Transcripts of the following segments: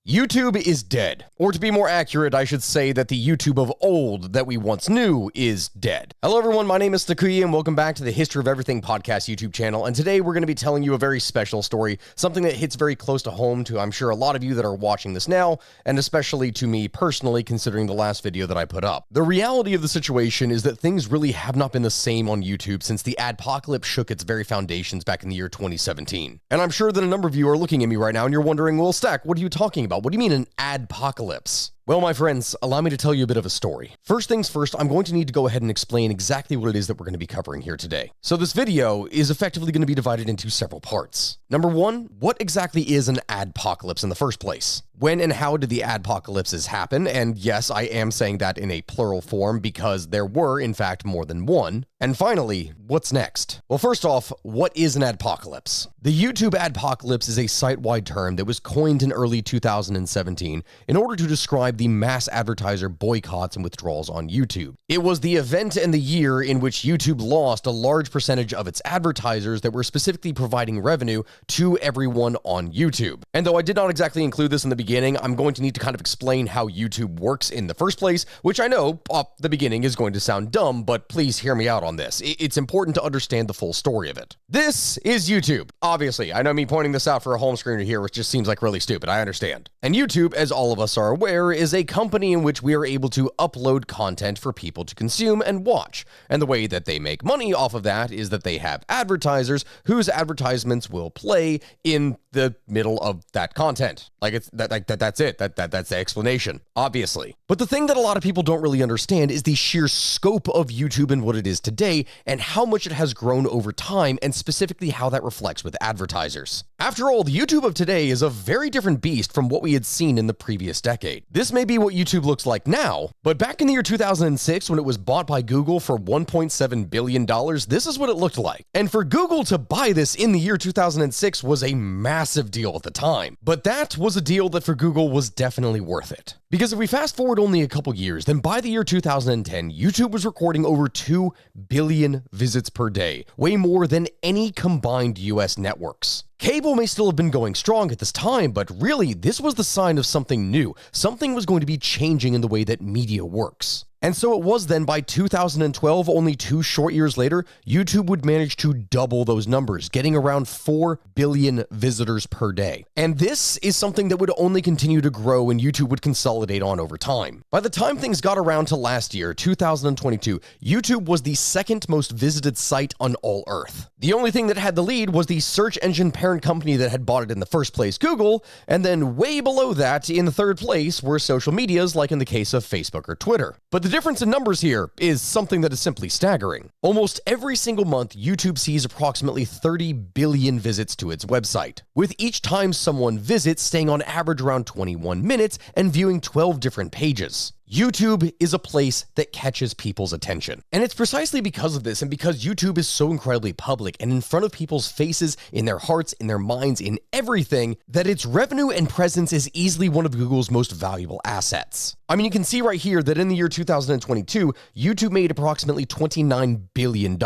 YouTube is dead. Or to be more accurate, I should say that the YouTube of old that we once knew is dead. Hello everyone, my name is Takuya and welcome back to the History of Everything podcast YouTube channel. And today we're going to be telling you a very special story, something that hits very close to home to, I'm sure, a lot of you that are watching this now, and especially to me personally, considering the last video that I put up. The reality of the situation is that things really have not been the same on YouTube since the adpocalypse shook its very foundations back in the year 2017. And I'm sure that a number of you are looking at me right now and you're wondering, well, Stack, what are you talking about? What do you mean an adpocalypse? Well, my friends, allow me to tell you a bit of a story. First things first, I'm going to need to go ahead and explain exactly what it is that we're going to be covering here today. So this video is effectively going to be divided into several parts. Number one, what exactly is an adpocalypse in the first place? When and how did the adpocalypses happen? And yes, I am saying that in a plural form because there were, in fact, more than one. And finally, what's next? Well, first off, what is an adpocalypse? The YouTube adpocalypse is a site-wide term that was coined in early 2017 in order to describe the mass advertiser boycotts and withdrawals on YouTube. It was the event and the year in which YouTube lost a large percentage of its advertisers that were specifically providing revenue to everyone on YouTube. And though I did not exactly include this in the beginning, I'm going to need to kind of explain how YouTube works in the first place, which I know off the beginning is going to sound dumb, but please hear me out on this. It's important to understand the full story of it. This is YouTube. Obviously, I know me pointing this out for a home screener here, which just seems like really stupid, I understand. And YouTube, as all of us are aware, is a company in which we are able to upload content for people to consume and watch. And the way that they make money off of that is that they have advertisers whose advertisements will play in the middle of that content. That's it. That's the explanation, obviously. But the thing that a lot of people don't really understand is the sheer scope of YouTube and what it is today and how much it has grown over time and specifically how that reflects with advertisers. After all, the YouTube of today is a very different beast from what we had seen in the previous decade. This may be what YouTube looks like now, but back in the year 2006 when it was bought by Google for $1.7 billion, this is what it looked like. And for Google to buy this in the year 2006 was a massive deal at the time. But that was a deal that for Google was definitely worth it. Because if we fast forward only a couple years, then by the year 2010, YouTube was recording over 2 billion visits per day, way more than any combined US networks. Cable may still have been going strong at this time, but really, this was the sign of something new. Something was going to be changing in the way that media works. And so it was then by 2012, only 2 short years later, YouTube would manage to double those numbers, getting around 4 billion visitors per day. And this is something that would only continue to grow and YouTube would consolidate on over time. By the time things got around to last year, 2022, YouTube was the second most visited site on all Earth. The only thing that had the lead was the search engine parent company that had bought it in the first place, Google, and then way below that, in third place, were social medias like in the case of Facebook or Twitter. But the difference in numbers here is something that is simply staggering. Almost every single month, YouTube sees approximately 30 billion visits to its website, with each time someone visits staying on average around 21 minutes and viewing 12 different pages. YouTube is a place that catches people's attention. And it's precisely because of this and because YouTube is so incredibly public and in front of people's faces, in their hearts, in their minds, in everything, that its revenue and presence is easily one of Google's most valuable assets. I mean, you can see right here that in the year 2022, YouTube made approximately $29 billion.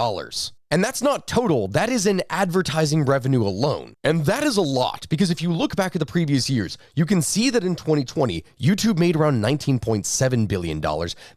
And that's not total, that is in advertising revenue alone. And that is a lot, because if you look back at the previous years, you can see that in 2020, YouTube made around $19.7 billion,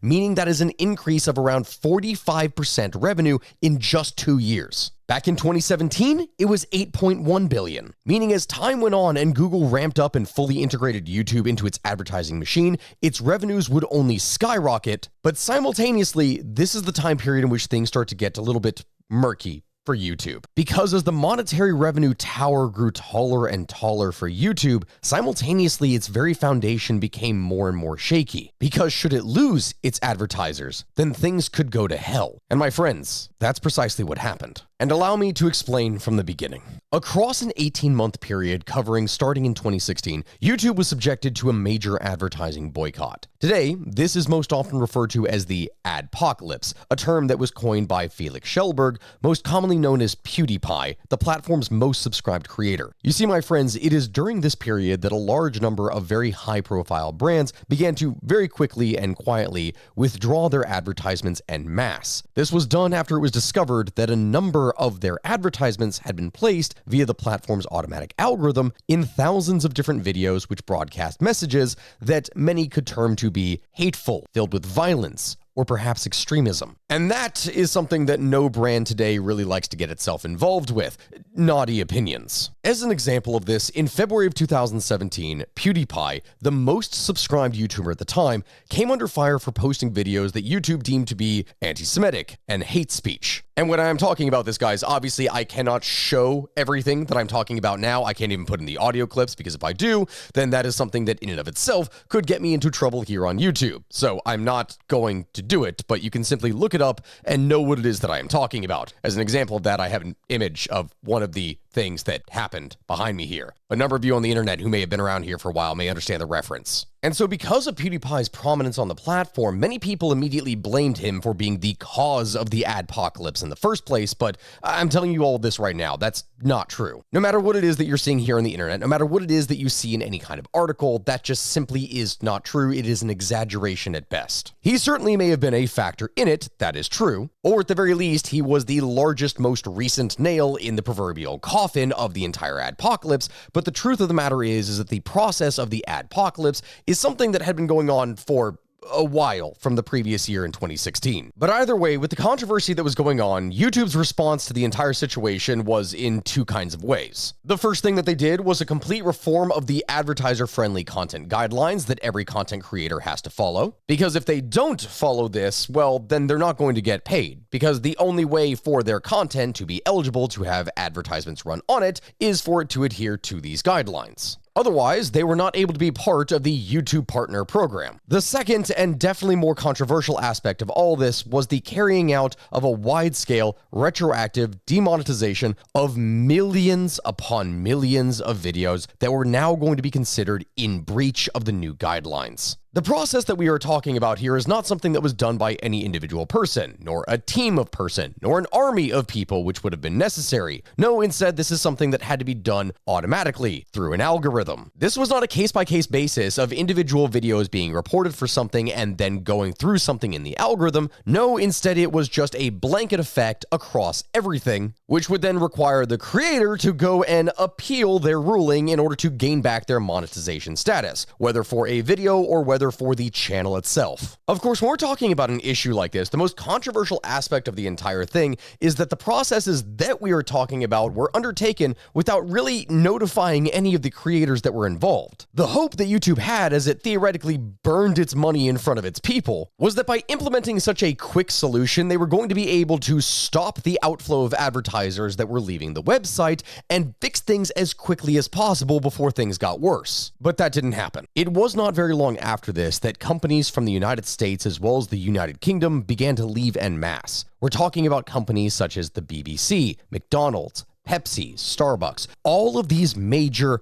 meaning that is an increase of around 45% revenue in just 2 years. Back in 2017, it was $8.1 billion, meaning as time went on and Google ramped up and fully integrated YouTube into its advertising machine, its revenues would only skyrocket. But simultaneously, this is the time period in which things start to get a little bit murky for YouTube. Because as the monetary revenue tower grew taller and taller for YouTube, simultaneously its very foundation became more and more shaky. Because should it lose its advertisers, then things could go to hell. And my friends, that's precisely what happened. And allow me to explain from the beginning. Across an 18-month period covering starting in 2016, YouTube was subjected to a major advertising boycott. Today, this is most often referred to as the adpocalypse, a term that was coined by Felix Schellberg, most commonly known as PewDiePie, the platform's most subscribed creator. You see, my friends, it is during this period that a large number of very high-profile brands began to very quickly and quietly withdraw their advertisements en masse. This was done after it was discovered that a number number of their advertisements had been placed via the platform's automatic algorithm in thousands of different videos which broadcast messages that many could term to be hateful, filled with violence, or perhaps extremism. And that is something that no brand today really likes to get itself involved with: naughty opinions. As an example of this, in February of 2017, PewDiePie, the most subscribed YouTuber at the time, came under fire for posting videos that YouTube deemed to be anti-Semitic and hate speech. And when I'm talking about this, guys, obviously I cannot show everything that I'm talking about now. I can't even put in the audio clips, because if I do, then that is something that in and of itself could get me into trouble here on YouTube. So I'm not going to do it, but you can simply look it up and know what it is that I am talking about. As an example of that, I have an image of one of the things that happened behind me here. A number of you on the internet who may have been around here for a while may understand the reference. And so because of PewDiePie's prominence on the platform, many people immediately blamed him for being the cause of the adpocalypse in the first place, but I'm telling you all this right now, that's not true. No matter what it is that you're seeing here on the internet, no matter what it is that you see in any kind of article, that just simply is not true. It is an exaggeration at best. He certainly may have been a factor in it, that is true, or at the very least, he was the largest, most recent nail in the proverbial coffin of the entire adpocalypse, but the truth of the matter is that the process of the adpocalypse is something that had been going on for a while from the previous year in 2016. But either way, with the controversy that was going on, YouTube's response to the entire situation was in two kinds of ways. The first thing that they did was a complete reform of the advertiser-friendly content guidelines that every content creator has to follow. Because if they don't follow this, well, then they're not going to get paid. Because the only way for their content to be eligible to have advertisements run on it is for it to adhere to these guidelines. Otherwise, they were not able to be part of the YouTube Partner Program. The second and definitely more controversial aspect of all this was the carrying out of a wide-scale, retroactive demonetization of millions upon millions of videos that were now going to be considered in breach of the new guidelines. The process that we are talking about here is not something that was done by any individual person, nor a team of person, nor an army of people, which would have been necessary. No, instead, this is something that had to be done automatically through an algorithm. This was not a case-by-case basis of individual videos being reported for something and then going through something in the algorithm. No, instead, it was just a blanket effect across everything, which would then require the creator to go and appeal their ruling in order to gain back their monetization status, whether for a video or whether for the channel itself. Of course, when we're talking about an issue like this, the most controversial aspect of the entire thing is that the processes that we are talking about were undertaken without really notifying any of the creators that were involved. The hope that YouTube had, as it theoretically burned its money in front of its people, was that by implementing such a quick solution, they were going to be able to stop the outflow of advertisers that were leaving the website and fix things as quickly as possible before things got worse. But that didn't happen. It was not very long after this that companies from the United States as well as the United Kingdom began to leave en masse. We're talking about companies such as the BBC, McDonald's, Pepsi, Starbucks. All of these major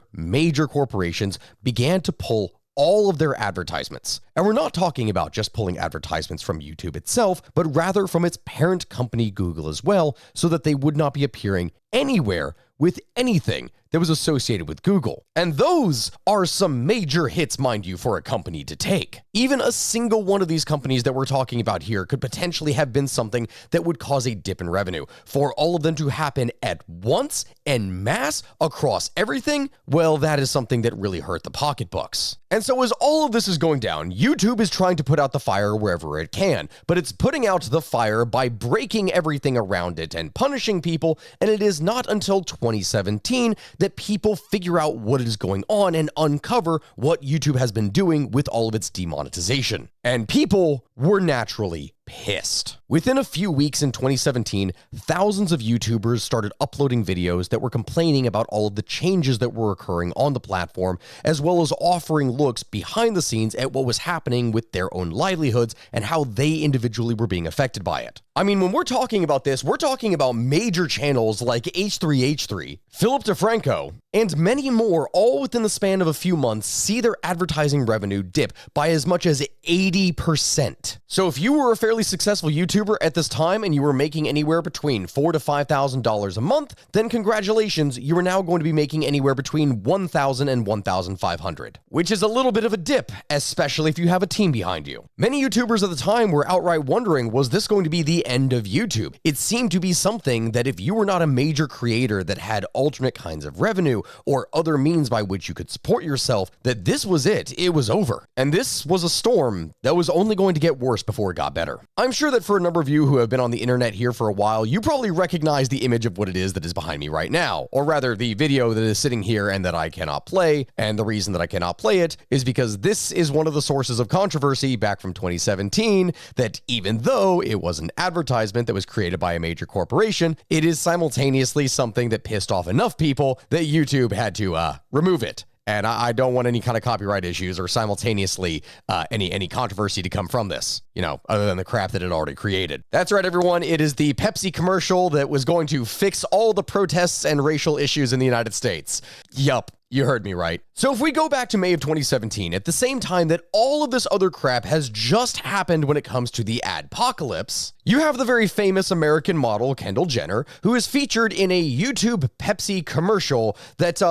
corporations began to pull all of their advertisements. And we're not talking about just pulling advertisements from YouTube itself, but rather from its parent company Google as well, so that they would not be appearing anywhere with anything that was associated with Google. And those are some major hits, mind you, for a company to take. Even a single one of these companies that we're talking about here could potentially have been something that would cause a dip in revenue. For all of them to happen at once en masse across everything, well, that is something that really hurt the pocketbooks. And so as all of this is going down, YouTube is trying to put out the fire wherever it can, but it's putting out the fire by breaking everything around it and punishing people, and it is not until 2017 that people figure out what is going on and uncover what YouTube has been doing with all of its demonetization. And people were naturally pissed. Within a few weeks in 2017, thousands of YouTubers started uploading videos that were complaining about all of the changes that were occurring on the platform, as well as offering looks behind the scenes at what was happening with their own livelihoods and how they individually were being affected by it. I mean, when we're talking about this, we're talking about major channels like H3H3, Philip DeFranco, and many more, all within the span of a few months, see their advertising revenue dip by as much as 80%. So if you were a fairly successful YouTuber at this time and you were making anywhere between $4,000 to $5,000 a month, then congratulations, you are now going to be making anywhere between $1,000 and $1,500, which is a little bit of a dip, especially if you have a team behind you. Many YouTubers at the time were outright wondering, was this going to be the end of YouTube? It seemed to be something that if you were not a major creator that had alternate kinds of revenue or other means by which you could support yourself, that this was it. It was over. And this was a storm that was only going to get worse before it got better. I'm sure that for a number of you who have been on the internet here for a while, you probably recognize the image of what it is that is behind me right now, or rather the video that is sitting here and that I cannot play. And the reason that I cannot play it is because this is one of the sources of controversy back from 2017, that even though it was an advertisement that was created by a major corporation, it is simultaneously something that pissed off enough people that YouTube had to remove it. And I don't want any kind of copyright issues or simultaneously any controversy to come from this, other than the crap that it already created. That's right, everyone. It is the Pepsi commercial that was going to fix all the protests and racial issues in the United States. Yup. You heard me right. So if we go back to May of 2017, at the same time that all of this other crap has just happened when it comes to the adpocalypse, you have the very famous American model, Kendall Jenner, who is featured in a YouTube Pepsi commercial that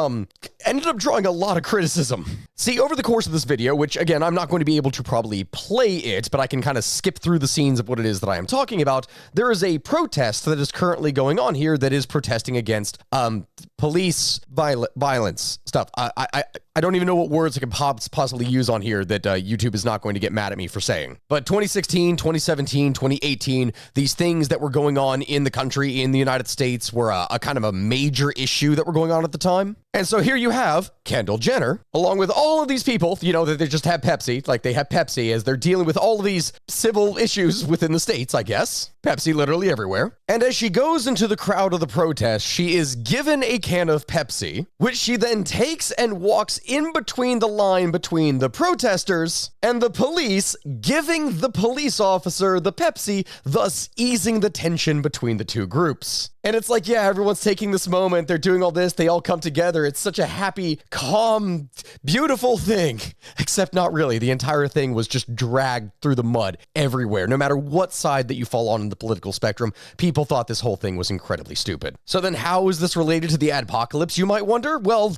ended up drawing a lot of criticism. See, over the course of this video, which again, I'm not going to be able to probably play it, but I can kind of skip through the scenes of what it is that I am talking about, there is a protest that is currently going on here that is protesting against police violence stuff. I don't even know what words I can possibly use on here that YouTube is not going to get mad at me for saying. But 2016, 2017, 2018, these things that were going on in the country, in the United States, were a kind of a major issue that were going on at the time. And so here you have Kendall Jenner, along with all of these people, that they just have Pepsi, like they have Pepsi as they're dealing with all of these civil issues within the states, I guess. Pepsi literally everywhere. And as she goes into the crowd of the protest, she is given a can of Pepsi, which she then takes and walks in between the line between the protesters and the police, giving the police officer the Pepsi, thus easing the tension between the two groups. And it's like, yeah, everyone's taking this moment. They're doing all this. They all come together. It's such a happy, calm, beautiful thing. Except not really. The entire thing was just dragged through the mud everywhere. No matter what side that you fall on in the political spectrum, people thought this whole thing was incredibly stupid. So then how is this related to the adpocalypse, you might wonder? Well,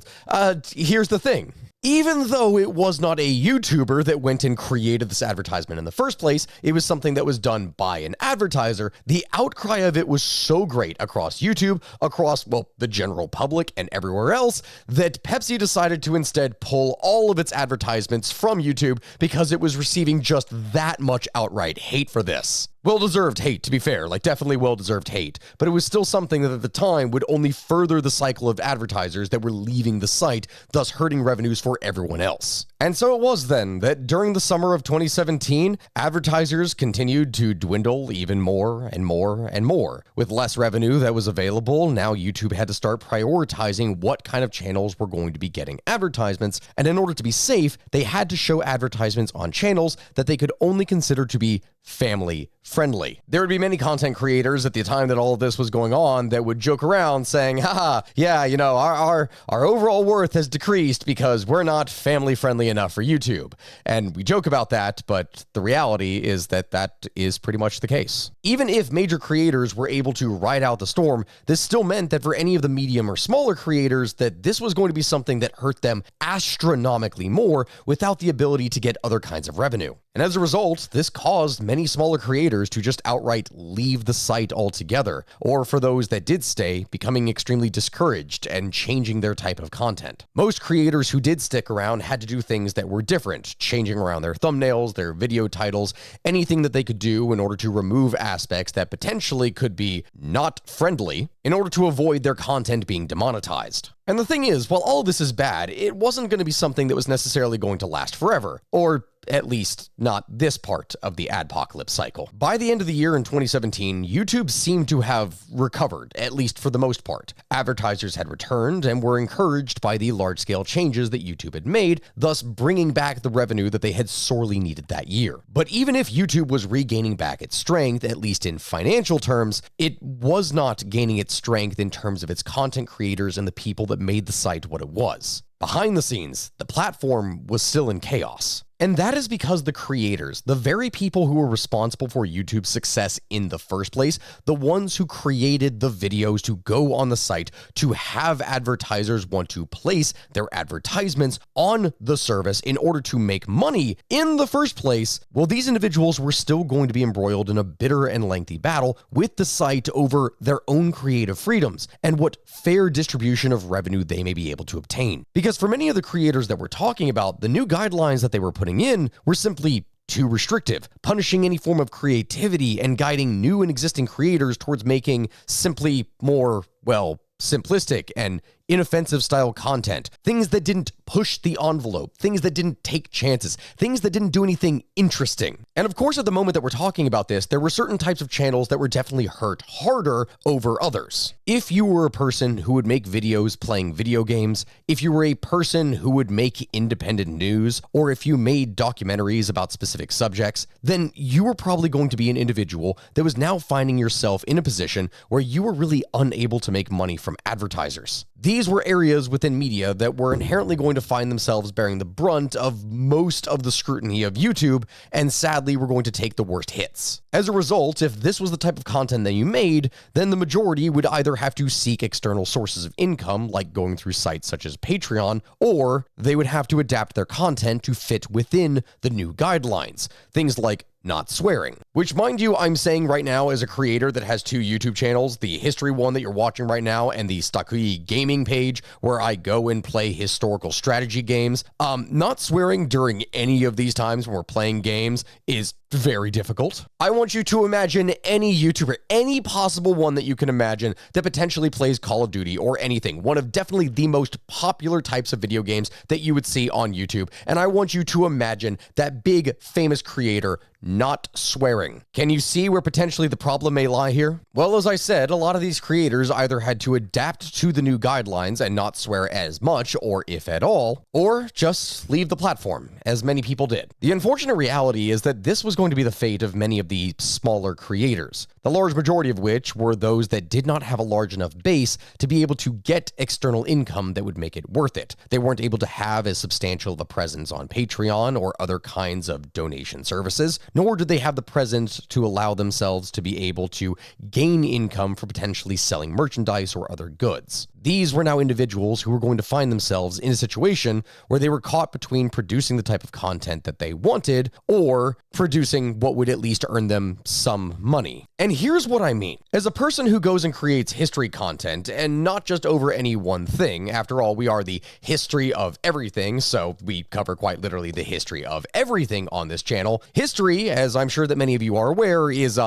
here's the thing. Even though it was not a YouTuber that went and created this advertisement in the first place, it was something that was done by an advertiser. The outcry of it was so great across YouTube, across, well, the general public and everywhere else, that Pepsi decided to instead pull all of its advertisements from YouTube because it was receiving just that much outright hate for this. Well-deserved hate, to be fair, like definitely well-deserved hate, but it was still something that at the time would only further the cycle of advertisers that were leaving the site, thus hurting revenues for everyone else. And so it was then that during the summer of 2017, advertisers continued to dwindle even more and more and more. With less revenue that was available, now YouTube had to start prioritizing what kind of channels were going to be getting advertisements, and in order to be safe, they had to show advertisements on channels that they could only consider to be family friendly. There would be many content creators at the time that all of this was going on that would joke around saying, haha, yeah, our overall worth has decreased because we're not family friendly enough for YouTube. And we joke about that, but the reality is that that is pretty much the case. Even if major creators were able to ride out the storm, this still meant that for any of the medium or smaller creators, that this was going to be something that hurt them astronomically more without the ability to get other kinds of revenue. And as a result, this caused many smaller creators to just outright leave the site altogether, or for those that did stay, becoming extremely discouraged and changing their type of content. Most creators who did stick around had to do things that were different, changing around their thumbnails, their video titles, anything that they could do in order to remove aspects that potentially could be not friendly in order to avoid their content being demonetized. And the thing is, while all of this is bad, it wasn't going to be something that was necessarily going to last forever, or at least not this part of the adpocalypse cycle. By the end of the year in 2017, YouTube seemed to have recovered, at least for the most part. Advertisers had returned and were encouraged by the large-scale changes that YouTube had made, thus bringing back the revenue that they had sorely needed that year. But even if YouTube was regaining back its strength, at least in financial terms, it was not gaining its strength in terms of its content creators and the people that made the site what it was. Behind the scenes, the platform was still in chaos. And that is because the creators, the very people who were responsible for YouTube's success in the first place, the ones who created the videos to go on the site to have advertisers want to place their advertisements on the service in order to make money in the first place, well, these individuals were still going to be embroiled in a bitter and lengthy battle with the site over their own creative freedoms and what fair distribution of revenue they may be able to obtain. Because for many of the creators that we're talking about, the new guidelines that they were putting in were simply too restrictive, punishing any form of creativity and guiding new and existing creators towards making simply more, well, simplistic and inoffensive style content, things that didn't push the envelope, things that didn't take chances, things that didn't do anything interesting. And of course, at the moment that we're talking about this, there were certain types of channels that were definitely hurt harder over others. If you were a person who would make videos playing video games, if you were a person who would make independent news, or if you made documentaries about specific subjects, then you were probably going to be an individual that was now finding yourself in a position where you were really unable to make money from advertisers. These were areas within media that were inherently going to find themselves bearing the brunt of most of the scrutiny of YouTube, and sadly were going to take the worst hits. As a result, if this was the type of content that you made, then the majority would either have to seek external sources of income, like going through sites such as Patreon, or they would have to adapt their content to fit within the new guidelines. Things like not swearing, which, mind you, I'm saying right now as a creator that has two YouTube channels, the history one that you're watching right now and the Stakui gaming page where I go and play historical strategy games. Not swearing during any of these times when we're playing games is very difficult. I want you to imagine any YouTuber, any possible one that you can imagine that potentially plays Call of Duty or anything, one of definitely the most popular types of video games that you would see on YouTube. And I want you to imagine that big famous creator not swearing. Can you see where potentially the problem may lie here? Well, as I said, a lot of these creators either had to adapt to the new guidelines and not swear as much, or if at all, or just leave the platform, as many people did. The unfortunate reality is that this was going to be the fate of many of the smaller creators, the large majority of which were those that did not have a large enough base to be able to get external income that would make it worth it. They weren't able to have as substantial of a presence on Patreon or other kinds of donation services, nor did they have the presence to allow themselves to be able to gain income for potentially selling merchandise or other goods. These were now individuals who were going to find themselves in a situation where they were caught between producing the type of content that they wanted or producing what would at least earn them some money. And here's what I mean. As a person who goes and creates history content, and not just over any one thing, after all, we are the history of everything, so we cover quite literally the history of everything on this channel. History, as I'm sure that many of you are aware, is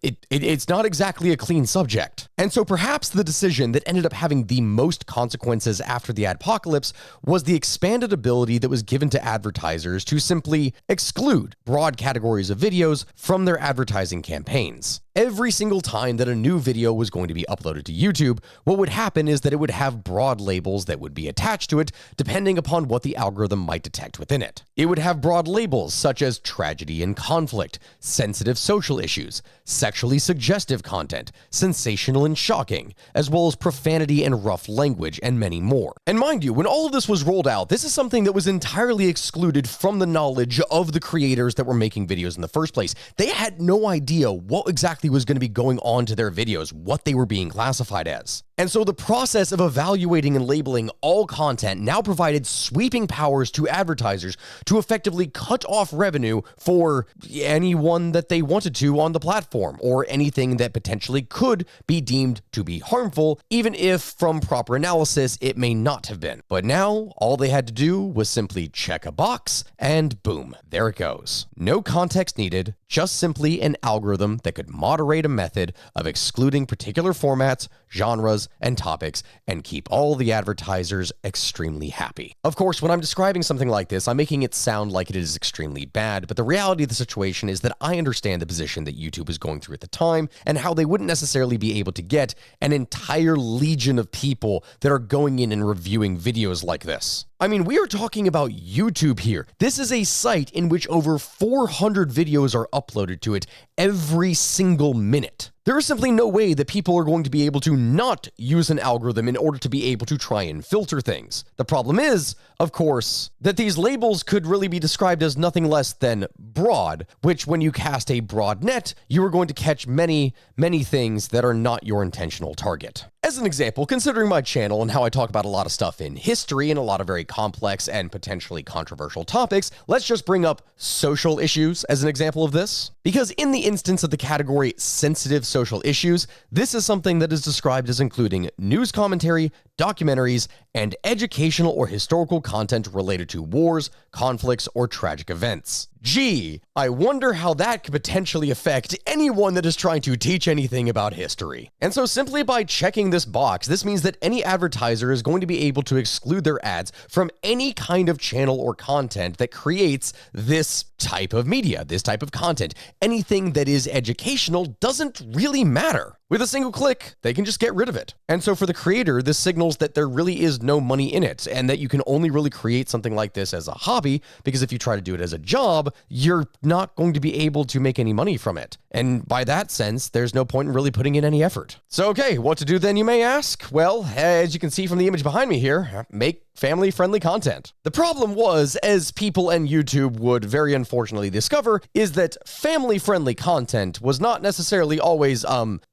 it's not exactly a clean subject. And so perhaps the decision that ended up having the most consequences after the adpocalypse was the expanded ability that was given to advertisers to simply exclude broad categories of videos from their advertising campaigns. Every single time that a new video was going to be uploaded to YouTube, what would happen is that it would have broad labels that would be attached to it depending upon what the algorithm might detect within it. It would have broad labels such as tragedy and conflict, sensitive social issues, sexually suggestive content, sensational and shocking, as well as profanity and rough language, and many more. And mind you, when all of this was rolled out, this is something that was entirely excluded from the knowledge of the creators that were making videos in the first place. They had no idea what exactly was going to be going on to their videos, what they were being classified as. And so the process of evaluating and labeling all content now provided sweeping powers to advertisers to effectively cut off revenue for anyone that they wanted to on the platform, or anything that potentially could be deemed to be harmful, even if from proper analysis it may not have been. But now all they had to do was simply check a box and boom, there it goes. No context needed, just simply an algorithm that could moderate a method of excluding particular formats, genres, and topics, and keep all the advertisers extremely happy. Of course, when I'm describing something like this, I'm making it sound like it is extremely bad, but the reality of the situation is that I understand the position that YouTube was going through at the time, and how they wouldn't necessarily be able to get an entire legion of people that are going in and reviewing videos like this. I mean, we are talking about YouTube here. This is a site in which over 400 videos are uploaded to it every single minute. There is simply no way that people are going to be able to not use an algorithm in order to be able to try and filter things. The problem is, of course, that these labels could really be described as nothing less than broad, which when you cast a broad net, you are going to catch many, many things that are not your intentional target. As an example, considering my channel and how I talk about a lot of stuff in history and a lot of very complex and potentially controversial topics, let's just bring up social issues as an example of this. Because in the instance of the category sensitive social issues, this is something that is described as including news commentary, documentaries, and educational or historical content related to wars, conflicts, or tragic events. Gee, I wonder how that could potentially affect anyone that is trying to teach anything about history. And so simply by checking this box, this means that any advertiser is going to be able to exclude their ads from any kind of channel or content that creates this type of media, this type of content. Anything that is educational doesn't really matter. With a single click, they can just get rid of it. And so for the creator, this signals that there really is no money in it, and that you can only really create something like this as a hobby, because if you try to do it as a job, you're not going to be able to make any money from it. And by that sense, there's no point in really putting in any effort. So okay, what to do then, you may ask? Well, as you can see from the image behind me here, make family-friendly content. The problem was, as people and YouTube would very unfortunately discover, is that family-friendly content was not necessarily always,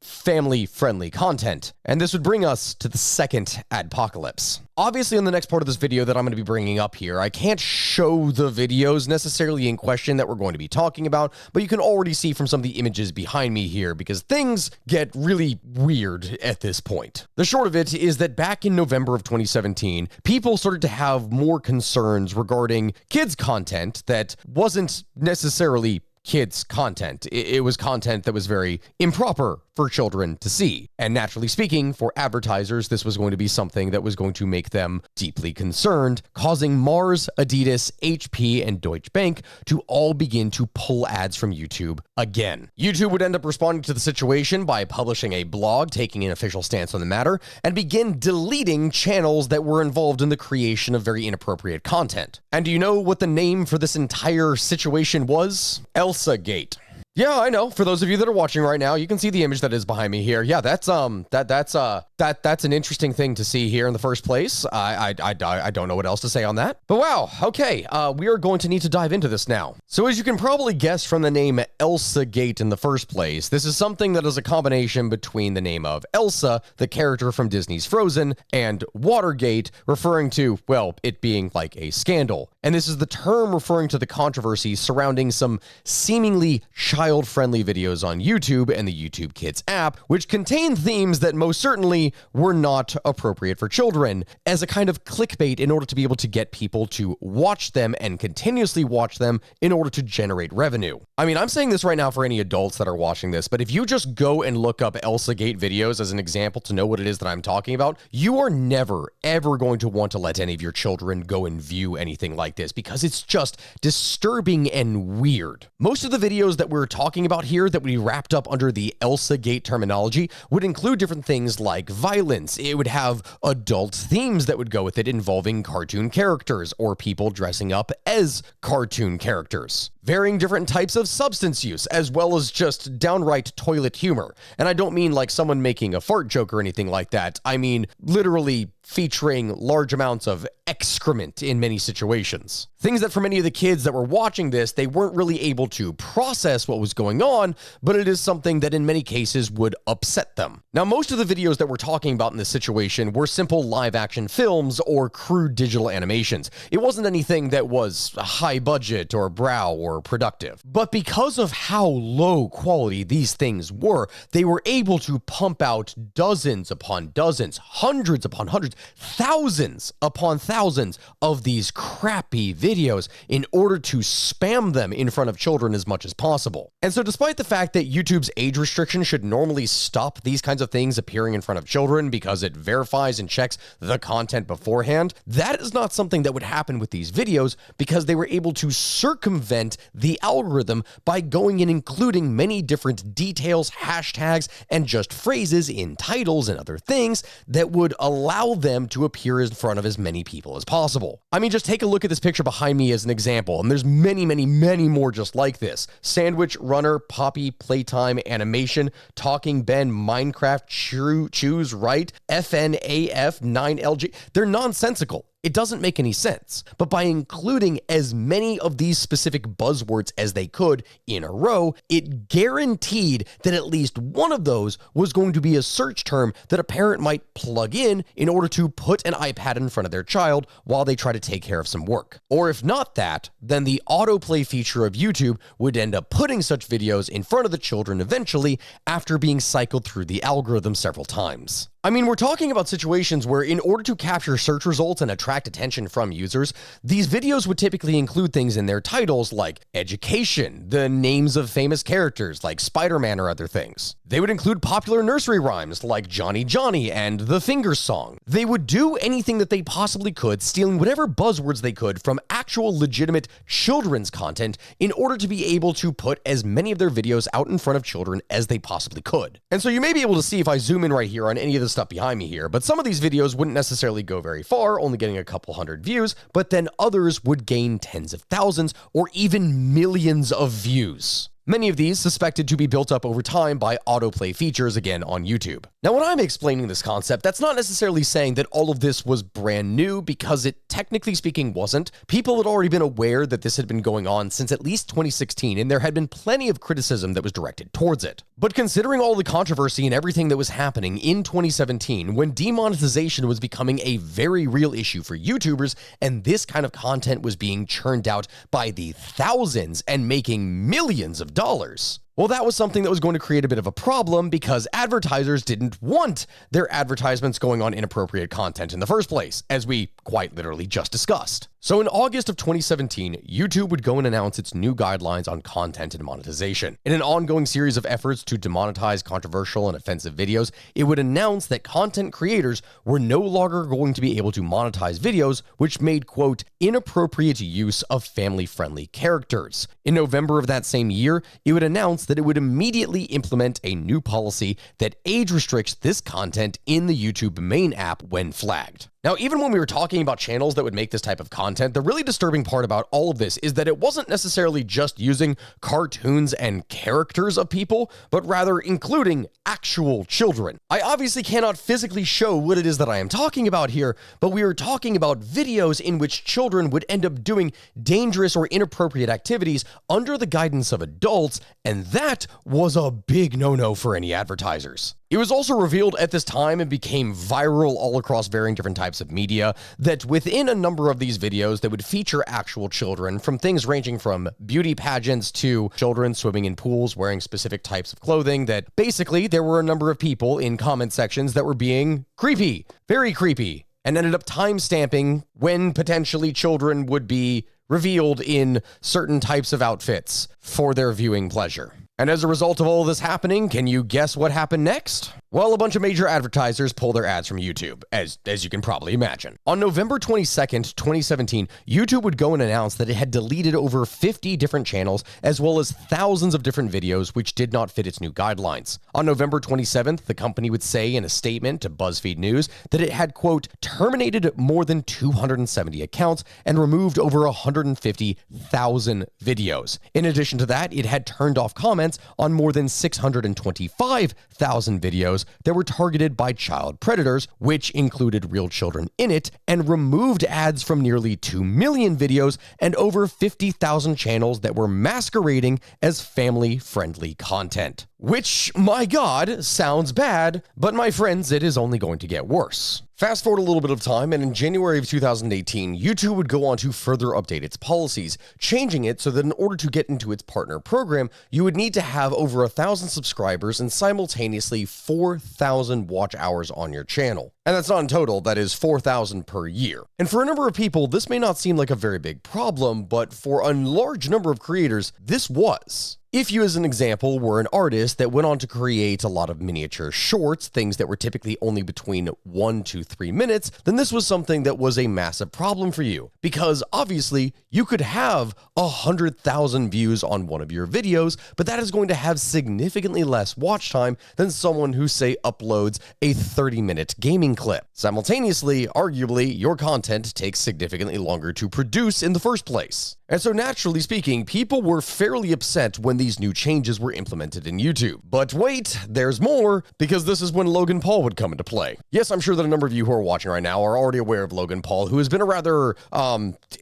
family-friendly content. And this would bring us to the second adpocalypse. Obviously, in the next part of this video that I'm going to be bringing up here, I can't show the videos necessarily in question that we're going to be talking about, but you can already see from some of the images behind me here, because things get really weird at this point. The short of it is that back in November of 2017, people started to have more concerns regarding kids' content that wasn't necessarily kids' content. It was content that was very improper for children to see. And naturally speaking, for advertisers, this was going to be something that was going to make them deeply concerned, causing Mars, Adidas, HP, and Deutsche Bank to all begin to pull ads from YouTube again. YouTube would end up responding to the situation by publishing a blog, taking an official stance on the matter, and begin deleting channels that were involved in the creation of very inappropriate content. And do you know what the name for this entire situation was? ElsaGate. Yeah, I know. For those of you that are watching right now, you can see the image that is behind me here. Yeah, that's an interesting thing to see here in the first place. I don't know what else to say on that. But wow, okay, we are going to need to dive into this now. So as you can probably guess from the name ElsaGate in the first place, this is something that is a combination between the name of Elsa, the character from Disney's Frozen, and Watergate, referring to, well, it being like a scandal. And this is the term referring to the controversy surrounding some seemingly child-friendly videos on YouTube and the YouTube Kids app, which contain themes that most certainly were not appropriate for children, as a kind of clickbait in order to be able to get people to watch them and continuously watch them in order to generate revenue. I mean, I'm saying this right now for any adults that are watching this, but if you just go and look up ElsaGate videos as an example to know what it is that I'm talking about, you are never, ever going to want to let any of your children go and view anything like this, because it's just disturbing and weird. Most of the videos that we're talking about here that would be wrapped up under the ElsaGate terminology would include different things like violence. It would have adult themes that would go with it involving cartoon characters or people dressing up as cartoon characters. Varying different types of substance use, as well as just downright toilet humor. And I don't mean like someone making a fart joke or anything like that. I mean literally featuring large amounts of excrement in many situations. Things that for many of the kids that were watching this, they weren't really able to process what was going on, but it is something that in many cases would upset them. Now, most of the videos that we're talking about in this situation were simple live action films or crude digital animations. It wasn't anything that was high budget or brow or more productive. But because of how low quality these things were, they were able to pump out dozens upon dozens, hundreds upon hundreds, thousands upon thousands of these crappy videos in order to spam them in front of children as much as possible. And so despite the fact that YouTube's age restriction should normally stop these kinds of things appearing in front of children because it verifies and checks the content beforehand, that is not something that would happen with these videos because they were able to circumvent the algorithm by going and including many different details, hashtags, and just phrases in titles and other things that would allow them to appear in front of as many people as possible. I mean, just take a look at this picture behind me as an example, and there's many, many, many more just like this. Sandwich, Runner, Poppy, Playtime, Animation, Talking Ben, Minecraft, Choose Right, FNAF, 9LG. They're nonsensical. It doesn't make any sense. But by including as many of these specific buzzwords as they could in a row, it guaranteed that at least one of those was going to be a search term that a parent might plug in order to put an iPad in front of their child while they try to take care of some work. Or if not that, then the autoplay feature of YouTube would end up putting such videos in front of the children eventually after being cycled through the algorithm several times. I mean, we're talking about situations where in order to capture search results and attract attention from users, these videos would typically include things in their titles like education, the names of famous characters like Spider-Man or other things. They would include popular nursery rhymes like Johnny Johnny and The Finger Song. They would do anything that they possibly could, stealing whatever buzzwords they could from actual legitimate children's content in order to be able to put as many of their videos out in front of children as they possibly could. And so you may be able to see if I zoom in right here on any of the stuff behind me here, but some of these videos wouldn't necessarily go very far, only getting a couple hundred views, but then others would gain tens of thousands or even millions of views. Many of these suspected to be built up over time by autoplay features, again, on YouTube. Now, when I'm explaining this concept, that's not necessarily saying that all of this was brand new, because it, technically speaking, wasn't. People had already been aware that this had been going on since at least 2016, and there had been plenty of criticism that was directed towards it. But considering all the controversy and everything that was happening in 2017, when demonetization was becoming a very real issue for YouTubers, and this kind of content was being churned out by the thousands and making millions of dollars, well, that was something that was going to create a bit of a problem because advertisers didn't want their advertisements going on inappropriate content in the first place, as we quite literally just discussed. So in August of 2017, YouTube would go and announce its new guidelines on content and monetization. In an ongoing series of efforts to demonetize controversial and offensive videos, it would announce that content creators were no longer going to be able to monetize videos which made, quote, inappropriate use of family-friendly characters. In November of that same year, it would announce that it would immediately implement a new policy that age restricts this content in the YouTube main app when flagged. Now, even when we were talking about channels that would make this type of content, the really disturbing part about all of this is that it wasn't necessarily just using cartoons and characters of people, but rather including actual children. I obviously cannot physically show what it is that I am talking about here, but we are talking about videos in which children would end up doing dangerous or inappropriate activities under the guidance of adults, and that was a big no-no for any advertisers. It was also revealed at this time and became viral all across varying different types of media that within a number of these videos that would feature actual children, from things ranging from beauty pageants to children swimming in pools wearing specific types of clothing, that basically there were a number of people in comment sections that were being creepy, very creepy, and ended up timestamping when potentially children would be revealed in certain types of outfits for their viewing pleasure. And as a result of all this happening, can you guess what happened next? Well, a bunch of major advertisers pulled their ads from YouTube, as you can probably imagine. On November 22nd, 2017, YouTube would go and announce that it had deleted over 50 different channels, as well as thousands of different videos which did not fit its new guidelines. On November 27th, the company would say in a statement to BuzzFeed News that it had, quote, terminated more than 270 accounts and removed over 150,000 videos. In addition to that, it had turned off comments on more than 625,000 videos that were targeted by child predators, which included real children in it, and removed ads from nearly 2 million videos and over 50,000 channels that were masquerading as family-friendly content. Which, my God, sounds bad, but my friends, it is only going to get worse. Fast forward a little bit of time, and in January of 2018, YouTube would go on to further update its policies, changing it so that in order to get into its partner program, you would need to have over 1,000 subscribers and simultaneously 4,000 watch hours on your channel. And that's not in total, that is 4,000 per year. And for a number of people, this may not seem like a very big problem, but for a large number of creators, this was. If you, as an example, were an artist that went on to create a lot of miniature shorts, things that were typically only between 1 to 3 minutes, then this was something that was a massive problem for you. Because obviously, you could have 100,000 views on one of your videos, but that is going to have significantly less watch time than someone who, say, uploads a 30-minute gaming clip. Simultaneously, arguably, your content takes significantly longer to produce in the first place. And so naturally speaking, people were fairly upset when these new changes were implemented in YouTube. But wait, there's more, because this is when Logan Paul would come into play. Yes, I'm sure that a number of you who are watching right now are already aware of Logan Paul, who has been a rather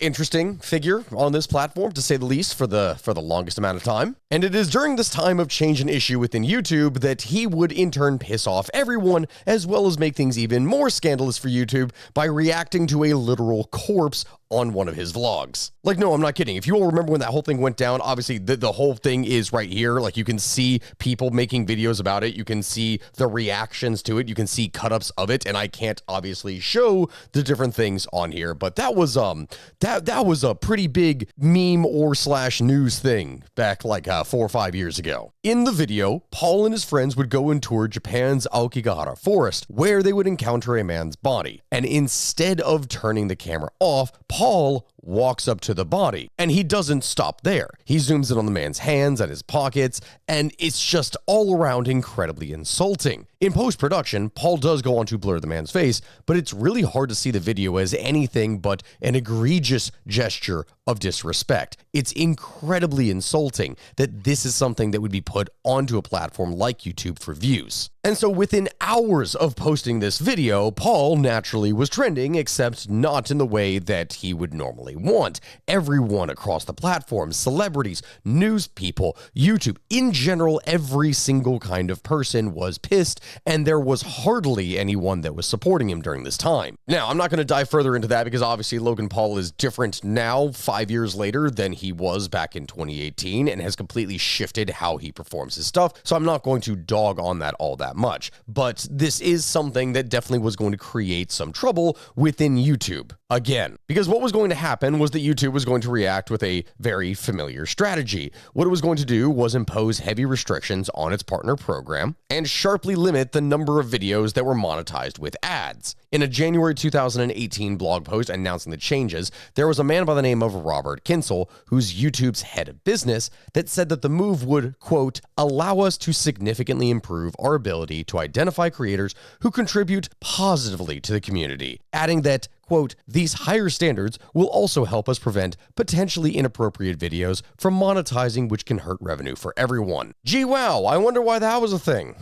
interesting figure on this platform, to say the least, for the longest amount of time. And it is during this time of change and issue within YouTube that he would in turn piss off everyone, as well as make things even more scandalous for YouTube by reacting to a literal corpse on one of his vlogs. Like, no, I'm not kidding. If you all remember when that whole thing went down, obviously the whole thing is right here. Like, you can see people making videos about it. You can see the reactions to it. You can see cut-ups of it. And I can't obviously show the different things on here, but that was that was a pretty big meme or slash news thing back like 4 or 5 years ago. In the video, Paul and his friends would go and tour Japan's Aokigahara forest, where they would encounter a man's body. And instead of turning the camera off, Paul walks up to the body, and he doesn't stop there. He zooms in on the man's hands and his pockets, and it's just all around incredibly insulting. In post-production, Paul does go on to blur the man's face, but it's really hard to see the video as anything but an egregious gesture of disrespect. It's incredibly insulting that this is something that would be put onto a platform like YouTube for views. And so within hours of posting this video, Paul naturally was trending, except not in the way that he would normally want. Everyone across the platform, celebrities, news people, YouTube, in general, every single kind of person was pissed, and there was hardly anyone that was supporting him during this time. Now, I'm not going to dive further into that because obviously Logan Paul is different now, 5 years later, than he was back in 2018, and has completely shifted how he performs his stuff, so I'm not going to dog on that all that much. But this is something that definitely was going to create some trouble within YouTube. Again, because what was going to happen was that YouTube was going to react with a very familiar strategy. What it was going to do was impose heavy restrictions on its partner program and sharply limit the number of videos that were monetized with ads. In a January 2018 blog post announcing the changes, there was a man by the name of Robert Kinsel, who's YouTube's head of business, that said that the move would, quote, allow us to significantly improve our ability to identify creators who contribute positively to the community, adding that, quote, these higher standards will also help us prevent potentially inappropriate videos from monetizing, which can hurt revenue for everyone. Gee, wow, I wonder why that was a thing.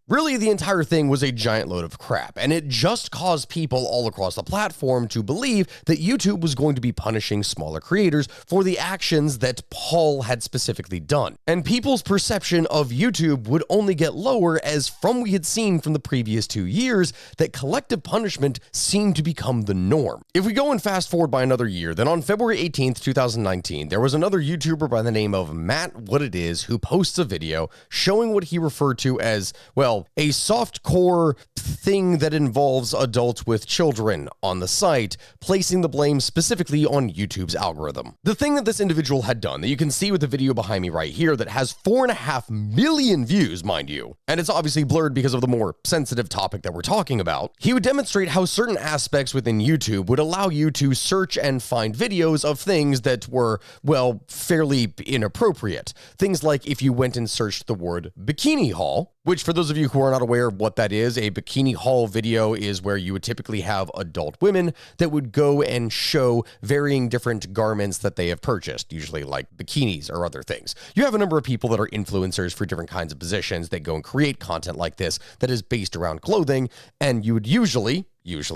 Really, the entire thing was a giant load of crap, and it just caused people all across the platform to believe that YouTube was going to be punishing smaller creators for the actions that Paul had specifically done. And people's perception of YouTube would only get lower as from we had seen from the previous 2 years that collective punishment seemed to become the norm. If we go and fast forward by another year, then on February 18th, 2019, there was another YouTuber by the name of Matt What It Is who posts a video showing what he referred to as, well, a softcore thing that involves adults with children on the site, placing the blame specifically on YouTube's algorithm. The thing that this individual had done, that you can see with the video behind me right here, that has 4.5 million views, mind you, and it's obviously blurred because of the more sensitive topic that we're talking about, he would demonstrate how certain aspects within YouTube would allow you to search and find videos of things that were, well, fairly inappropriate. Things like if you went and searched the word bikini haul, which for those of you who are not aware of what that is, a bikini haul video is where you would typically have adult women that would go and show varying different garments that they have purchased, usually like bikinis or other things. You have a number of people that are influencers for different kinds of positions that go and create content like this that is based around clothing, and you would usually,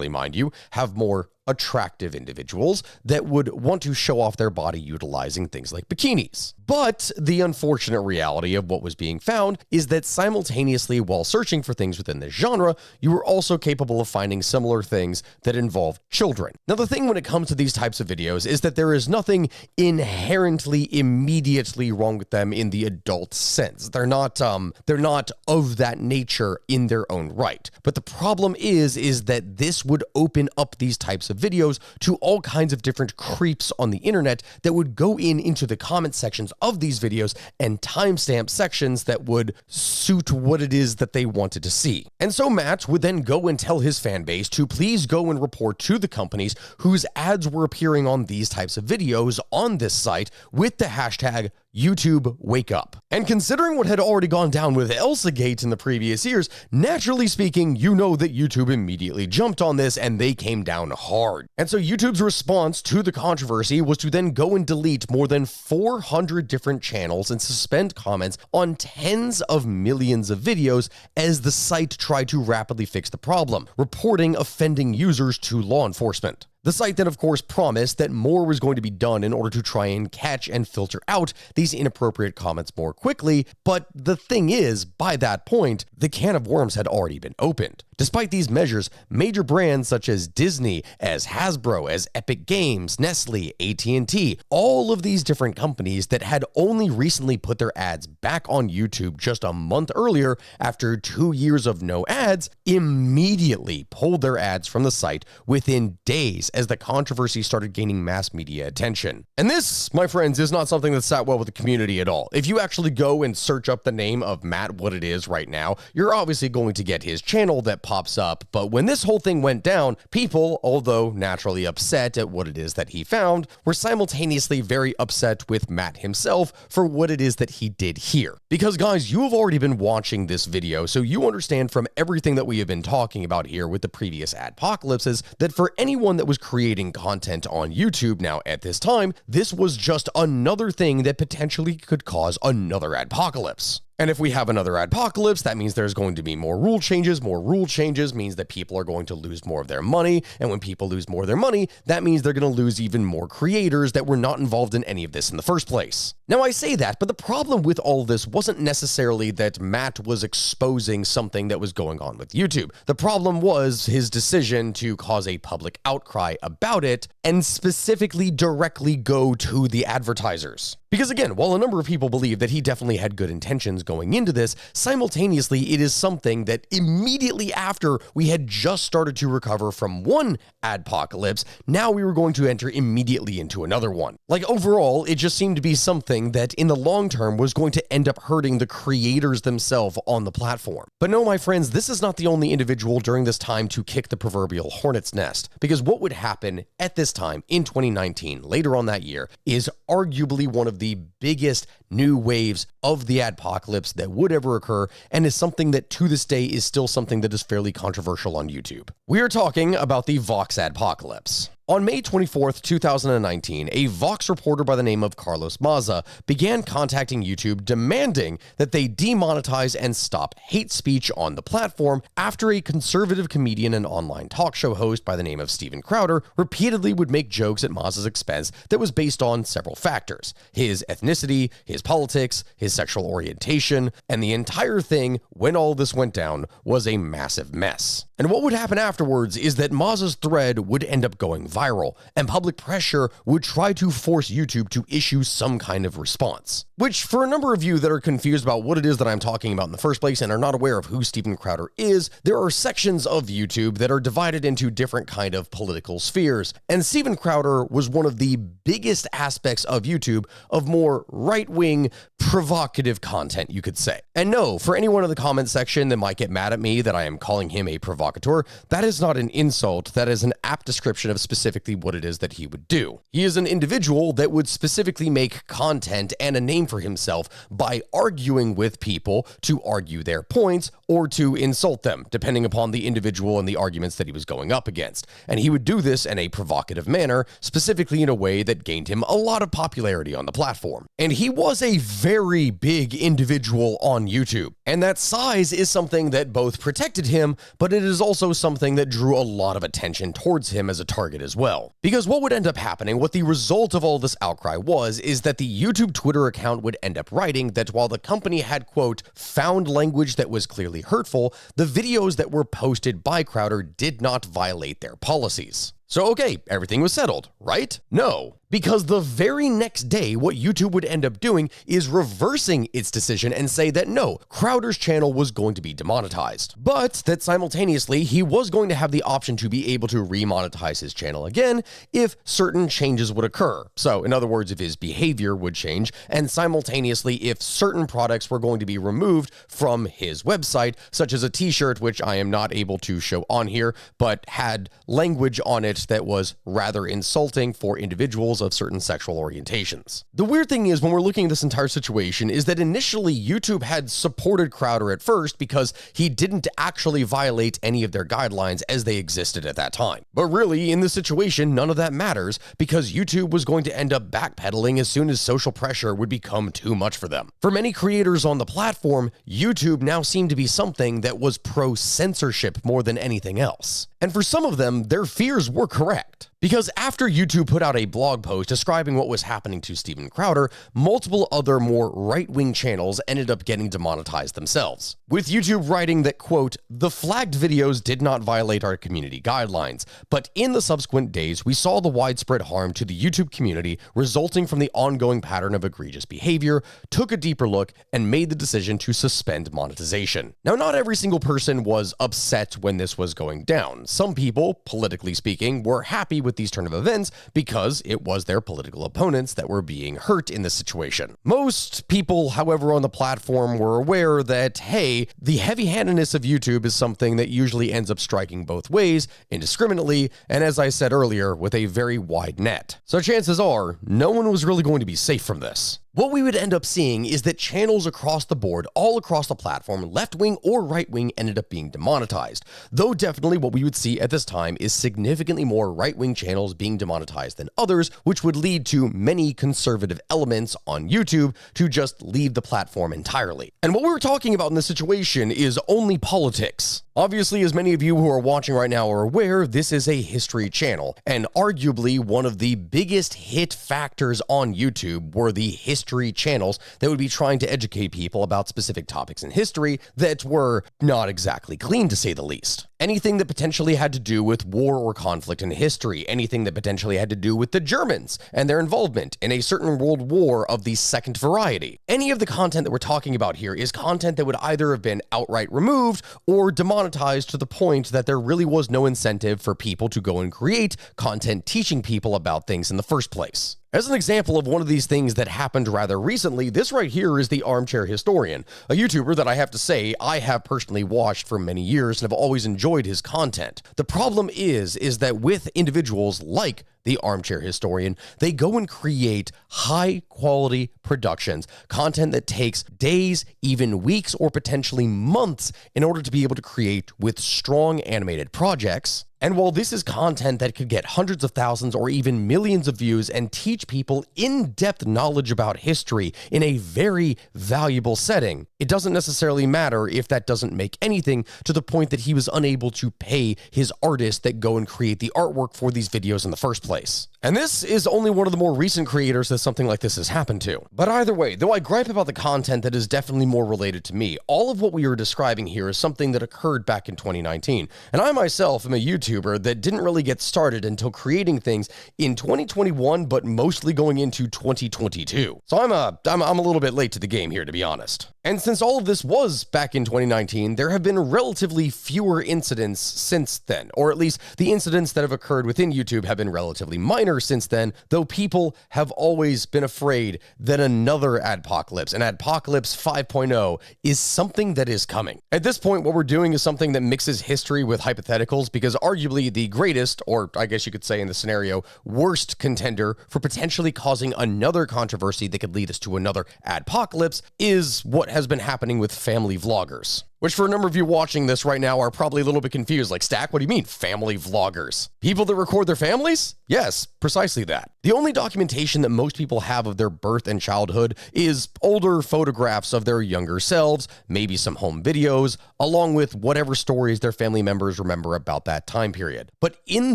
mind you, have more attractive individuals that would want to show off their body utilizing things like bikinis. But the unfortunate reality of what was being found is that simultaneously, while searching for things within this genre, you were also capable of finding similar things that involve children. Now, the thing when it comes to these types of videos is that there is nothing inherently immediately wrong with them in the adult sense. They're not of that nature in their own right. But the problem is that this would open up these types of videos to all kinds of different creeps on the internet that would go into the comment sections of these videos and timestamp sections that would suit what it is that they wanted to see. And so Matt would then go and tell his fan base to please go and report to the companies whose ads were appearing on these types of videos on this site with the hashtag YouTube Wake Up. And considering what had already gone down with ElsaGate in the previous years, naturally speaking, you know that YouTube immediately jumped on this and they came down hard. And so YouTube's response to the controversy was to then go and delete more than 400 different channels and suspend comments on tens of millions of videos as the site tried to rapidly fix the problem, reporting offending users to law enforcement. The site then, of course, promised that more was going to be done in order to try and catch and filter out these inappropriate comments more quickly, but the thing is, by that point, the can of worms had already been opened. Despite these measures, major brands such as Disney, as Hasbro, as Epic Games, Nestle, AT&T, all of these different companies that had only recently put their ads back on YouTube just a month earlier after 2 years of no ads, immediately pulled their ads from the site within days as the controversy started gaining mass media attention. And this, my friends, is not something that sat well with the community at all. If you actually go and search up the name of Matt What It Is right now, you're obviously going to get his channel that pops up. But when this whole thing went down, people, although naturally upset at what it is that he found, were simultaneously very upset with Matt himself for what it is that he did here. Because guys, you have already been watching this video, so you understand from everything that we have been talking about here with the previous adpocalypses that for anyone that was creating content on YouTube now at this time, this was just another thing that potentially could cause another adpocalypse. And if we have another adpocalypse, that means there's going to be more rule changes. More rule changes means that people are going to lose more of their money. And when people lose more of their money, that means they're going to lose even more creators that were not involved in any of this in the first place. Now, I say that, but the problem with all of this wasn't necessarily that Matt was exposing something that was going on with YouTube. The problem was his decision to cause a public outcry about it and specifically directly go to the advertisers. Because again, while a number of people believe that he definitely had good intentions going into this, simultaneously it is something that immediately after we had just started to recover from one adpocalypse, now we were going to enter immediately into another one. Like overall, it just seemed to be something that in the long term was going to end up hurting the creators themselves on the platform. But no, my friends, this is not the only individual during this time to kick the proverbial hornet's nest, because what would happen at this time in 2019, later on that year, is arguably one of the biggest new waves of the adpocalypse that would ever occur, and is something that to this day is still something that is fairly controversial on YouTube. We are talking about the Vox adpocalypse. On May 24th, 2019, a Vox reporter by the name of Carlos Maza began contacting YouTube demanding that they demonetize and stop hate speech on the platform after a conservative comedian and online talk show host by the name of Steven Crowder repeatedly would make jokes at Maza's expense that was based on several factors: his ethnicity, his politics, his sexual orientation, and the entire thing, when all this went down, was a massive mess. And what would happen afterwards is that Maza's thread would end up going viral, and public pressure would try to force YouTube to issue some kind of response. Which, for a number of you that are confused about what it is that I'm talking about in the first place and are not aware of who Steven Crowder is, there are sections of YouTube that are divided into different kind of political spheres. And Steven Crowder was one of the biggest aspects of YouTube of more right-wing, provocative content, you could say. And no, for anyone in the comment section that might get mad at me that I am calling him a provocateur, that is not an insult, that is an apt description of specifically what it is that he would do. He is an individual that would specifically make content and a name for himself by arguing with people to argue their points or to insult them, depending upon the individual and the arguments that he was going up against. And he would do this in a provocative manner, specifically in a way that gained him a lot of popularity on the platform. And he was a very big individual on YouTube. And that size is something that both protected him, but it is also something that drew a lot of attention towards him as a target as well. Because what would end up happening, what the result of all this outcry was, is that the YouTube Twitter account would end up writing that while the company had, quote, found language that was clearly hurtful, the videos that were posted by Crowder did not violate their policies. So okay, everything was settled, right? No. Because the very next day, what YouTube would end up doing is reversing its decision and say that no, Crowder's channel was going to be demonetized. But that simultaneously, he was going to have the option to be able to remonetize his channel again if certain changes would occur. So in other words, if his behavior would change, and simultaneously if certain products were going to be removed from his website, such as a t-shirt, which I am not able to show on here, but had language on it that was rather insulting for individuals of certain sexual orientations. The weird thing is, when we're looking at this entire situation, is that initially YouTube had supported Crowder at first because he didn't actually violate any of their guidelines as they existed at that time. But really, in this situation, none of that matters because YouTube was going to end up backpedaling as soon as social pressure would become too much for them. For many creators on the platform, YouTube now seemed to be something that was pro-censorship more than anything else. And for some of them, their fears were correct. Because after YouTube put out a blog post describing what was happening to Steven Crowder, multiple other more right-wing channels ended up getting demonetized themselves. With YouTube writing that, quote, the flagged videos did not violate our community guidelines, but in the subsequent days, we saw the widespread harm to the YouTube community resulting from the ongoing pattern of egregious behavior, took a deeper look, and made the decision to suspend monetization. Now, not every single person was upset when this was going down. Some people, politically speaking, were happy with these turn of events because it was their political opponents that were being hurt in this situation. Most people, however, on the platform were aware that, hey, the heavy-handedness of YouTube is something that usually ends up striking both ways, indiscriminately, and as I said earlier, with a very wide net. So chances are, no one was really going to be safe from this. What we would end up seeing is that channels across the board, all across the platform, left-wing or right-wing, ended up being demonetized. Though definitely what we would see at this time is significantly more right-wing channels being demonetized than others, which would lead to many conservative elements on YouTube to just leave the platform entirely. And what we're talking about in this situation is only politics. Obviously, as many of you who are watching right now are aware, this is a history channel, and arguably one of the biggest hit factors on YouTube were the history channels that would be trying to educate people about specific topics in history that were not exactly clean, to say the least. Anything that potentially had to do with war or conflict in history, anything that potentially had to do with the Germans and their involvement in a certain world war of the second variety. Any of the content that we're talking about here is content that would either have been outright removed or demonetized to the point that there really was no incentive for people to go and create content teaching people about things in the first place. As an example of one of these things that happened rather recently, this right here is the Armchair Historian, a YouTuber that I have to say I have personally watched for many years and have always enjoyed his content. The problem is that with individuals like the Armchair Historian, they go and create high quality productions, content that takes days, even weeks, or potentially months in order to be able to create with strong animated projects. And while this is content that could get hundreds of thousands or even millions of views and teach people in-depth knowledge about history in a very valuable setting, it doesn't necessarily matter if that doesn't make anything to the point that he was unable to pay his artists that go and create the artwork for these videos in the first place. And this is only one of the more recent creators that something like this has happened to. But either way, though I gripe about the content that is definitely more related to me, all of what we are describing here is something that occurred back in 2019. And I myself am a YouTuber that didn't really get started until creating things in 2021, but mostly going into 2022. So I'm a little bit late to the game here, to be honest. And since all of this was back in 2019, there have been relatively fewer incidents since then, or at least the incidents that have occurred within YouTube have been relatively minor since then, though people have always been afraid that another adpocalypse, an adpocalypse 5.0, is something that is coming. At this point, what we're doing is something that mixes history with hypotheticals, because arguably the greatest, or I guess you could say in the scenario, worst contender for potentially causing another controversy that could lead us to another adpocalypse is what has been happening with family vloggers. Which for a number of you watching this right now are probably a little bit confused, like, Stack, what do you mean family vloggers? People that record their families? Yes, precisely that. The only documentation that most people have of their birth and childhood is older photographs of their younger selves, maybe some home videos, along with whatever stories their family members remember about that time period. But in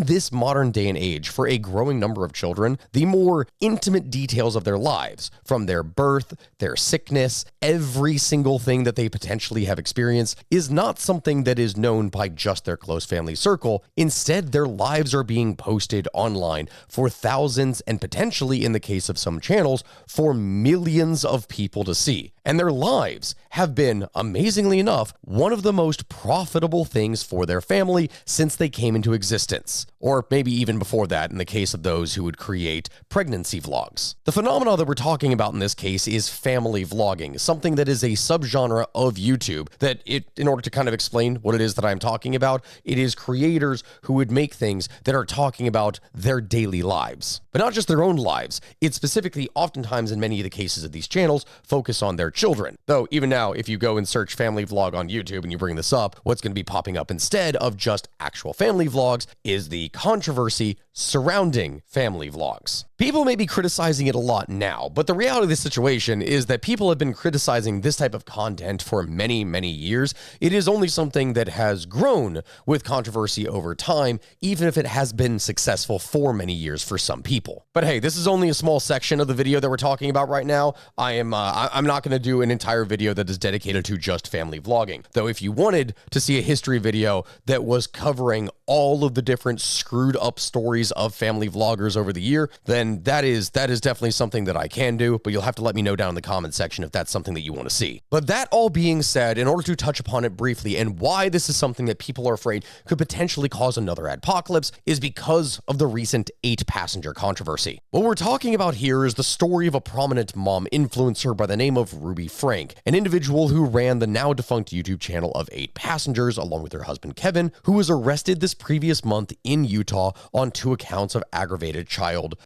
this modern day and age, for a growing number of children, the more intimate details of their lives, from their birth, their sickness, every single thing that they potentially have experienced, is not something that is known by just their close family circle. Instead, their lives are being posted online for thousands and potentially, in the case of some channels, for millions of people to see. And their lives have been, amazingly enough, one of the most profitable things for their family since they came into existence. Or maybe even before that, in the case of those who would create pregnancy vlogs. The phenomenon that we're talking about in this case is family vlogging, something that is a subgenre of YouTube that in order to kind of explain what it is that I'm talking about, it is creators who would make things that are talking about their daily lives. But not just their own lives. It specifically, oftentimes in many of the cases of these channels, focus on their children. Though even now, if you go and search family vlog on YouTube and you bring this up, what's going to be popping up instead of just actual family vlogs is the controversy surrounding family vlogs. People may be criticizing it a lot now, but the reality of the situation is that people have been criticizing this type of content for many, many years. It is only something that has grown with controversy over time, even if it has been successful for many years for some people. But hey, this is only a small section of the video that we're talking about right now. I'm not going to do an entire video that is dedicated to just family vlogging. Though if you wanted to see a history video that was covering all of the different screwed up stories of family vloggers over the year, then that is definitely something that I can do, but you'll have to let me know down in the comment section if that's something that you want to see. But that all being said, in order to touch upon it briefly and why this is something that people are afraid could potentially cause another adpocalypse is because of the recent 8-passenger controversy. What we're talking about here is the story of a prominent mom influencer by the name of Ruby Frank, an individual who ran the now defunct YouTube channel of 8 Passengers along with her husband Kevin, who was arrested this previous month in Utah on 2 accounts of aggravated child,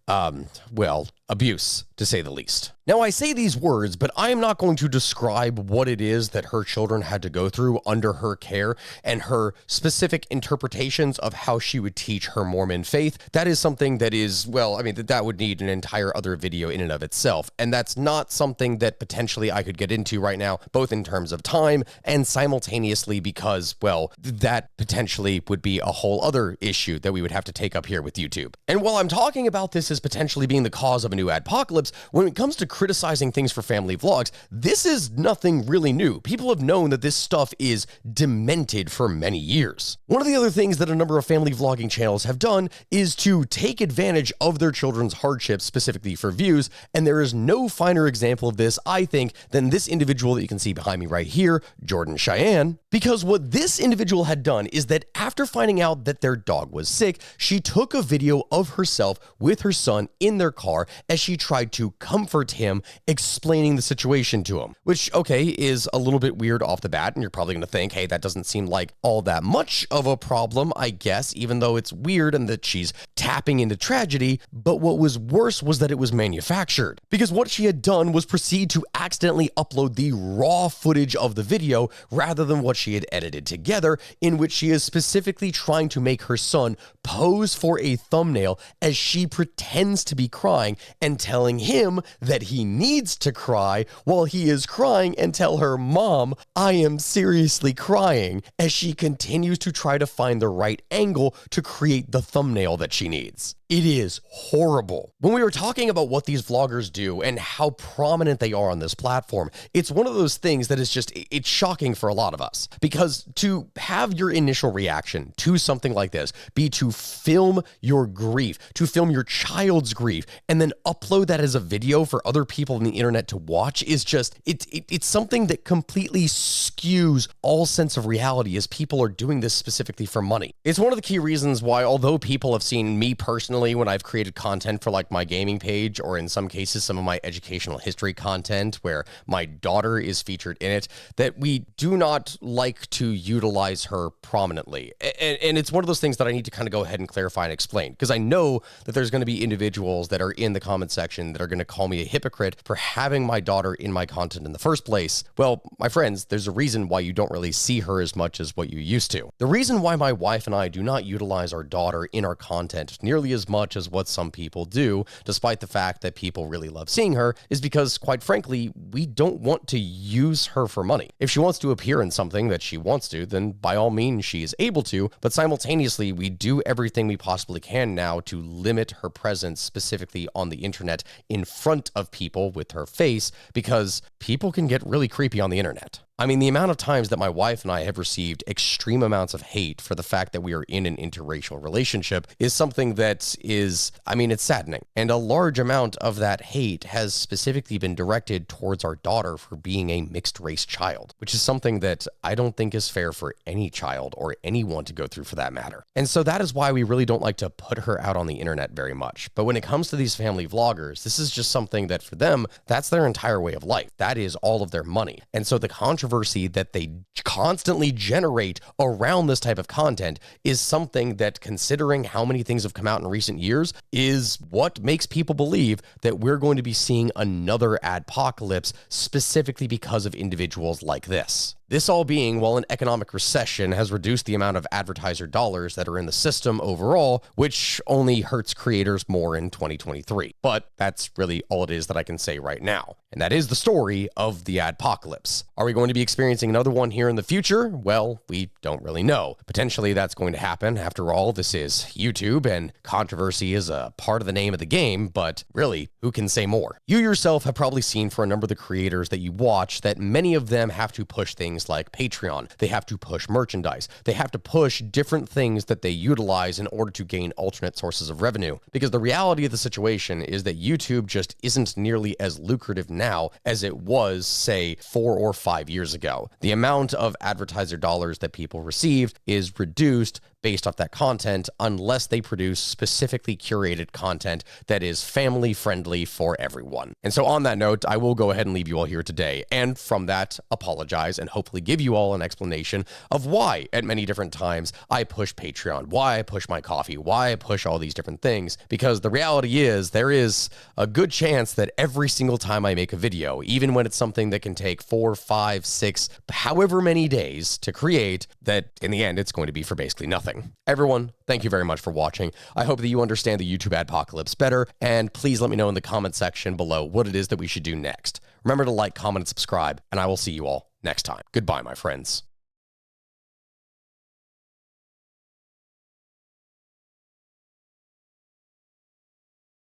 abuse, to say the least. Now, I say these words, but I am not going to describe what it is that her children had to go through under her care and her specific interpretations of how she would teach her Mormon faith. That is something that is, that would need an entire other video in and of itself. And that's not something that potentially I could get into right now, both in terms of time and simultaneously because, that potentially would be a whole other issue that we would have to take up here with YouTube. And while I'm talking about this as potentially being the cause of a new adpocalypse, when it comes to criticizing things for family vlogs, this is nothing really new. People have known that this stuff is demented for many years. One of the other things that a number of family vlogging channels have done is to take advantage of their children's hardships specifically for views, and there is no finer example of this, I think, than this individual that you can see behind me right here, Jordan Cheyenne, because what this individual had done is that after finding out that their dog was sick, she took a video of herself with her son in their car as she tried to comfort him, explaining the situation to him, which, okay, is a little bit weird off the bat, and you're probably going to think, hey, that doesn't seem like all that much of a problem, I guess, even though it's weird and that she's tapping into tragedy. But what was worse was that it was manufactured, because what she had done was proceed to accidentally upload the raw footage of the video rather than what she had edited together, in which she is specifically trying to make her son pose for a thumbnail as she pretends to be crying and telling him that he needs to cry while he is crying, and tell her, "Mom, I am seriously crying," as she continues to try to find the right angle to create the thumbnail that she needs. It is horrible. When we were talking about what these vloggers do and how prominent they are on this platform, it's one of those things that is just, it's shocking for a lot of us, because to have your initial reaction to something like this be to film your grief, to film your child's grief, and then upload that as a video for other people on the internet to watch is just, it's something that completely skews all sense of reality as people are doing this specifically for money. It's one of the key reasons why, although people have seen me personally personally, when I've created content for like my gaming page, or in some cases, some of my educational history content where my daughter is featured in it, that we do not like to utilize her prominently. And it's one of those things that I need to kind of go ahead and clarify and explain, because I know that there's going to be individuals that are in the comment section that are going to call me a hypocrite for having my daughter in my content in the first place. Well, my friends, there's a reason why you don't really see her as much as what you used to. The reason why my wife and I do not utilize our daughter in our content nearly as much as what some people do, despite the fact that people really love seeing her, is because, quite frankly, we don't want to use her for money. If she wants to appear in something that she wants to, then by all means she is able to, but simultaneously we do everything we possibly can now to limit her presence specifically on the internet in front of people with her face, because people can get really creepy on the internet. I mean, the amount of times that my wife and I have received extreme amounts of hate for the fact that we are in an interracial relationship is something that is, I mean, it's saddening. And a large amount of that hate has specifically been directed towards our daughter for being a mixed race child, which is something that I don't think is fair for any child or anyone to go through for that matter. And so that is why we really don't like to put her out on the internet very much. But when it comes to these family vloggers, this is just something that for them, that's their entire way of life. That is all of their money. And so the controversy that they constantly generate around this type of content is something that, considering how many things have come out in recent years, is what makes people believe that we're going to be seeing another adpocalypse specifically because of individuals like this. This all being while an economic recession has reduced the amount of advertiser dollars that are in the system overall, which only hurts creators more in 2023. But that's really all it is that I can say right now. And that is the story of the adpocalypse. Are we going to be experiencing another one here in the future? Well, we don't really know. Potentially that's going to happen. After all, this is YouTube, and controversy is a part of the name of the game, but really, who can say more? You yourself have probably seen for a number of the creators that you watch that many of them have to push things like Patreon. They have to push merchandise. They have to push different things that they utilize in order to gain alternate sources of revenue. Because the reality of the situation is that YouTube just isn't nearly as lucrative now as it was, say, 4 or 5 years ago. The amount of advertiser dollars that people receive is reduced based off that content, unless they produce specifically curated content that is family friendly for everyone. And so on that note, I will go ahead and leave you all here today. And from that, apologize and hopefully give you all an explanation of why at many different times I push Patreon, why I push my coffee, why I push all these different things. Because the reality is there is a good chance that every single time I make a video, even when it's something that can take 4, 5, 6, however many days to create, that in the end, it's going to be for basically nothing. Everyone, thank you very much for watching. I hope that you understand the YouTube adpocalypse better, and please let me know in the comment section below what it is that we should do next. Remember to like, comment, and subscribe, and I will see you all next time. Goodbye, my friends.